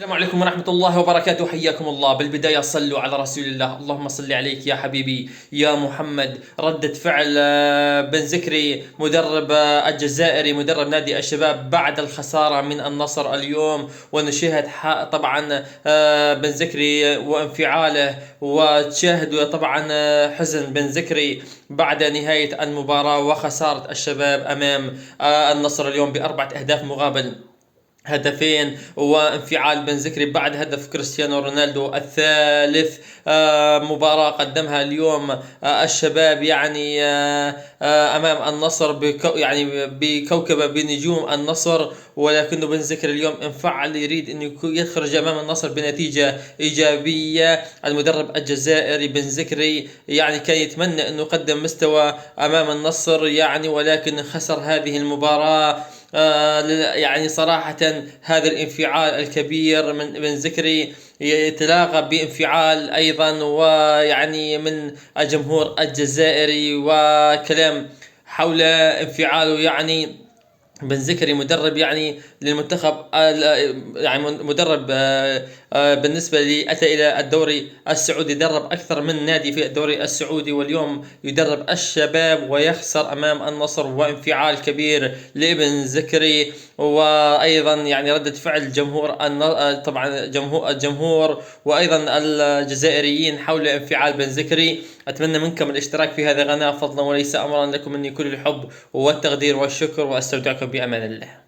السلام عليكم ورحمة الله وبركاته. حياكم الله. بالبداية صلوا على رسول الله. اللهم صل عليك يا حبيبي يا محمد. ردة فعل بن زكري مدرب الجزائري مدرب نادي الشباب بعد الخسارة من النصر اليوم، ونشاهد طبعا بن زكري وانفعاله، وتشاهدوا طبعا حزن بن زكري بعد نهاية المباراة وخسارة الشباب أمام النصر اليوم ب4 أهداف مقابل هدفين، وانفعال بن زكري بعد هدف كريستيانو رونالدو الثالث. مباراة قدمها اليوم الشباب يعني امام النصر يعني بكوكبة بنجوم النصر، ولكن بن زكري اليوم انفعل يريد انه يخرج امام النصر بنتيجة ايجابية. المدرب الجزائري بن زكري يعني كان يتمنى انه يقدم مستوى امام النصر يعني، ولكن خسر هذه المباراة. يعني صراحة هذا الانفعال الكبير من بن زكري يتلاقى بانفعال أيضا ويعني من الجمهور الجزائري، وكلام حول انفعاله. يعني بن زكري مدرب يعني للمنتخب، يعني مدرب بالنسبة لي أتى إلى الدوري السعودي، درب أكثر من نادي في الدوري السعودي، واليوم يدرب الشباب ويخسر أمام النصر، وانفعال كبير لابن زكري. وأيضا يعني ردة فعل جمهور طبعا الجمهور وأيضا الجزائريين حول انفعال بن زكري. أتمنى منكم الاشتراك في هذه القناة فضلا وليس أمرا، لكم مني كل الحب والتقدير والشكر، وأستودعكم بأمان الله.